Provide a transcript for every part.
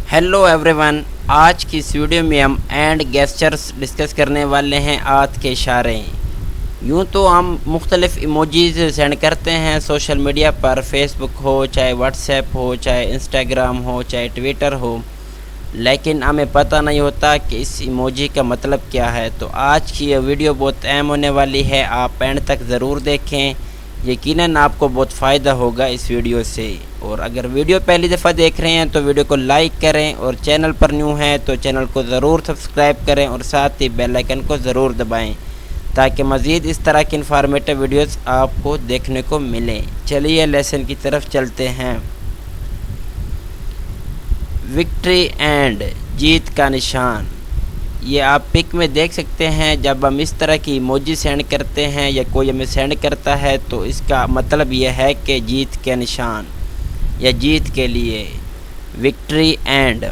Hello everyone, आज की इस वीडियो में हम एंड गेस्चर्स डिस्कस करने वाले हैं। हाथ के इशारे। यूँ तो हम मुख्तलिफ़ इमोजीज़ सेंड करते हैं सोशल मीडिया पर, फेसबुक हो, चाहे व्हाट्सएप हो, चाहे इंस्टाग्राम हो, चाहे ट्विटर हो, लेकिन हमें पता नहीं होता कि इस इमोजी का मतलब क्या है। तो आज की ये वीडियो बहुत अहम होने वाली है, आप एंड तक ज़रूर देखें, यकीनन आपको बहुत फ़ायदा होगा इस वीडियो से। और अगर वीडियो पहली दफ़ा देख रहे हैं तो वीडियो को लाइक करें, और चैनल पर न्यू हैं तो चैनल को ज़रूर सब्सक्राइब करें और साथ ही बेल आइकन को ज़रूर दबाएं ताकि मज़ीद इस तरह की इन्फॉर्मेटिव वीडियोस आपको देखने को मिलें। चलिए लेसन की तरफ चलते हैं। विक्ट्री एंड, जीत का निशान। ये आप पिक में देख सकते हैं। जब हम इस तरह की इमोजी सेंड करते हैं या कोई हमें सेंड करता है तो इसका मतलब यह है कि जीत के निशान या जीत के लिए। Victory and.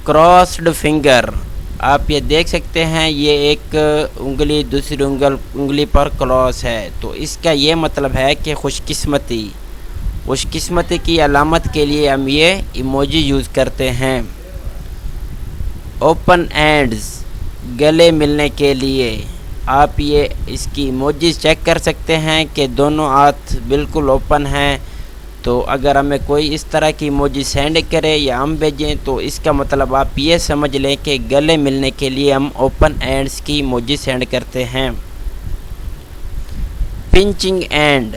क्रॉस्ड फिंगर, आप ये देख सकते हैं, ये एक उंगली दूसरी उंगली पर क्रॉस है, तो इसका ये मतलब है कि खुशकिस्मती की अलामत के लिए हम ये इमोजी यूज़ करते हैं। ओपन एंड्स, गले मिलने के लिए। आप ये इसकी इमोजी चेक कर सकते हैं कि दोनों हाथ बिल्कुल ओपन हैं। तो अगर हमें कोई इस तरह की इमोजी सेंड करे या हम भेजें तो इसका मतलब आप ये समझ लें कि गले मिलने के लिए हम ओपन एंड्स की इमोजी सेंड करते हैं। पिंचिंग एंड,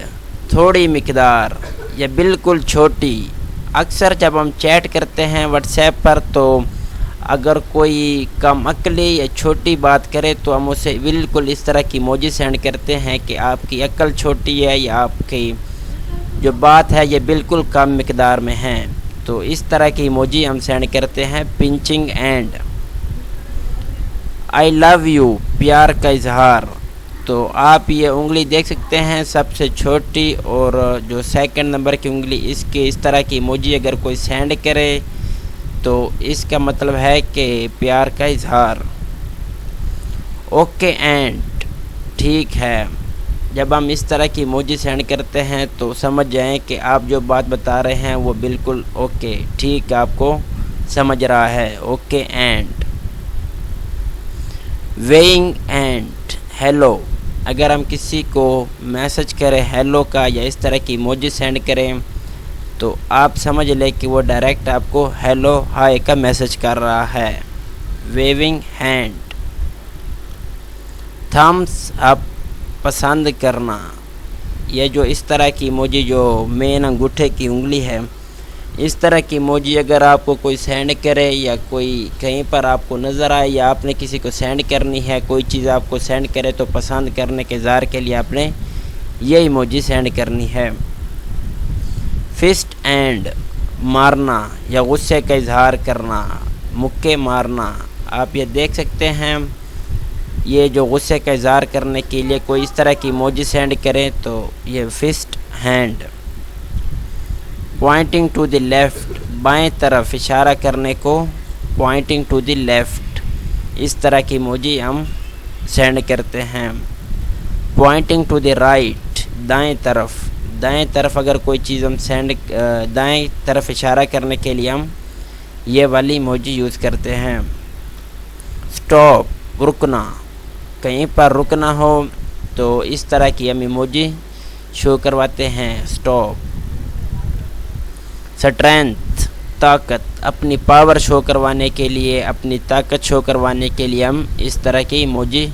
थोड़ी मिकदार या बिल्कुल छोटी। अक्सर जब हम चैट करते हैं व्हाट्सएप पर तो अगर कोई कम अक्ली या छोटी बात करे तो हम उसे बिल्कुल इस तरह की इमोजी सेंड करते हैं कि आपकी अक्ल छोटी है या आपकी जो बात है ये बिल्कुल कम मिकदार में है। तो इस तरह की इमोजी हम सेंड करते हैं। Pinching and. I love you, प्यार का इजहार। तो आप ये उंगली देख सकते हैं, सबसे छोटी और जो सेकंड नंबर की उंगली, इसके इस तरह की इमोजी अगर कोई सेंड करे तो इसका मतलब है कि प्यार का इजहार। ओके एंड, ठीक है। जब हम इस तरह की इमोजी सेंड करते हैं तो समझ जाएं कि आप जो बात बता रहे हैं वो बिल्कुल ओके, ठीक आपको समझ रहा है। Okay and. Weighing and, hello. अगर हम किसी को मैसेज करें हेलो का या इस तरह की इमोजी सेंड करें तो आप समझ लें कि वो डायरेक्ट आपको हेलो हाय का मैसेज कर रहा है। Waving hand. थम्स अप, पसंद करना। ये जो इस तरह की इमोजी जो मेन अंगूठे की उंगली है, इस तरह की इमोजी अगर आपको कोई सेंड करे या कोई कहीं पर आपको नज़र आए या आपने किसी को सेंड करनी है, कोई चीज़ आपको सेंड करे तो पसंद करने के इज़हार के लिए आपने ये इमोजी सेंड करनी है। फिस्ट एंड, मारना या गुस्से का इजहार करना, मुक्के मारना। आप ये देख सकते हैं, ये जो गुस्से का इजहार करने के लिए कोई इस तरह की इमोजी सेंड करें तो ये fist hand. Pointing to the left, बाएं तरफ इशारा करने को पॉइंटिंग टू द लेफ़्ट, इस तरह की इमोजी हम सेंड करते हैं। पॉइंटिंग टू द राइट, दाएं तरफ अगर कोई चीज़ हम सेंड, दाएं तरफ इशारा करने के लिए हम ये वाली इमोजी यूज़ करते हैं। स्टॉप, रुकना, कहीं पर रुकना हो तो इस तरह की हम इमोजी शो करवाते हैं, स्टॉप। स्ट्रेंथ, ताकत, अपनी पावर शो करवाने के लिए, अपनी ताकत शो करवाने के लिए हम इस तरह की इमोजी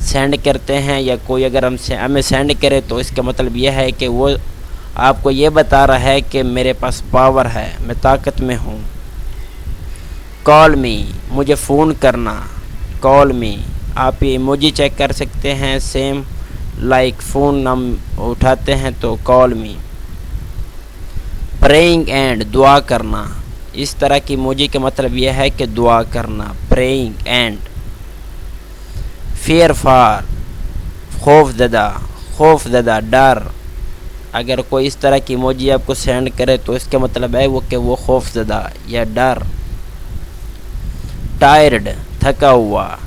सेंड करते हैं। या कोई अगर हमें सेंड करे तो इसका मतलब यह है कि वो आपको ये बता रहा है कि मेरे पास पावर है, मैं ताकत में हूँ। कॉल मी, मुझे फ़ोन करना, कॉल मी। आप ये इमोजी चेक कर सकते हैं, सेम लाइक फ़ोन हम उठाते हैं तो कॉल मी। प्रेइंग एंड, दुआ करना। इस तरह की इमोजी का मतलब यह है कि दुआ करना, प्रेइंग एंड। फियर फॉर, खौफज़दा, डर। अगर कोई इस तरह की इमोजी आपको सेंड करे तो इसका मतलब है वो कि वो खौफज़दा या डर। टायर्ड, थका हुआ,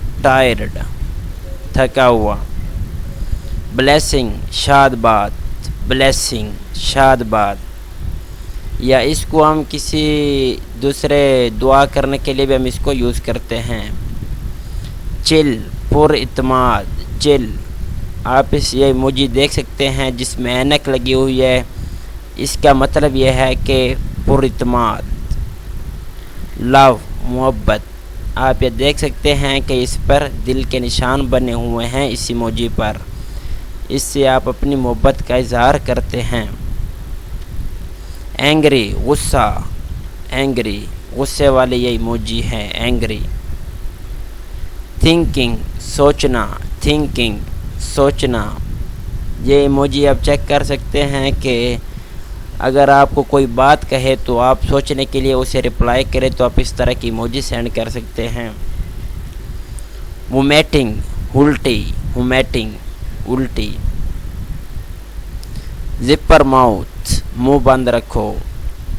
थका हुआ। ब्लेसिंग, शाद बात, یا اس کو ہم کسی دوسرے دعا کرنے کے لیے بھی ہم اس کو یوز کرتے ہیں۔ چل، پر اعتماد، چل۔ آپ یہ ایموجی دیکھ سکتے ہیں جس میں اینک لگی ہوئی ہے، اس کا مطلب یہ ہے کہ پر اعتماد۔ لو، محبت۔ آپ یہ دیکھ سکتے ہیں کہ اس پر دل کے نشان بنے ہوئے ہیں اس ایموجی پر، اس سے آپ اپنی محبت کا اظہار کرتے ہیں۔ اینگری، غصہ، اینگری، غصے والے یہ ایموجی ہے، اینگری۔ تھنکنگ، سوچنا، تھنکنگ، سوچنا۔ یہ ایموجی آپ چیک کر سکتے ہیں کہ اگر آپ کو کوئی بات کہے تو آپ سوچنے کے لیے اسے رپلائی کریں تو آپ اس طرح کی ایموجی سینڈ کر سکتے ہیں۔ وومیٹنگ، الٹی، وومیٹنگ، الٹی۔ زپر ماؤتھ، منہ بند رکھو۔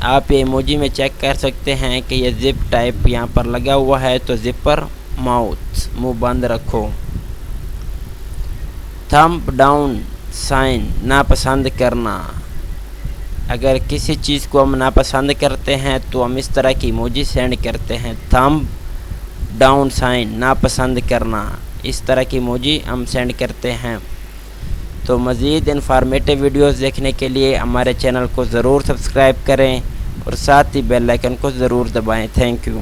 آپ یہ ایموجی میں چیک کر سکتے ہیں کہ یہ زپ ٹائپ یہاں پر لگا ہوا ہے تو زپر ماؤتھ، منہ بند رکھو۔ تھمب ڈاؤن سائن، ناپسند کرنا۔ اگر کسی چیز کو ہم ناپسند کرتے ہیں تو ہم اس طرح کی ایموجی سینڈ کرتے ہیں، تھمب ڈاؤن سائن، ناپسند کرنا، اس طرح کی ایموجی ہم سینڈ کرتے ہیں۔ تو مزید انفارمیٹیو ویڈیوز دیکھنے کے لیے ہمارے چینل کو ضرور سبسکرائب کریں اور ساتھ ہی بیل آئیکن کو ضرور دبائیں۔ Thank you.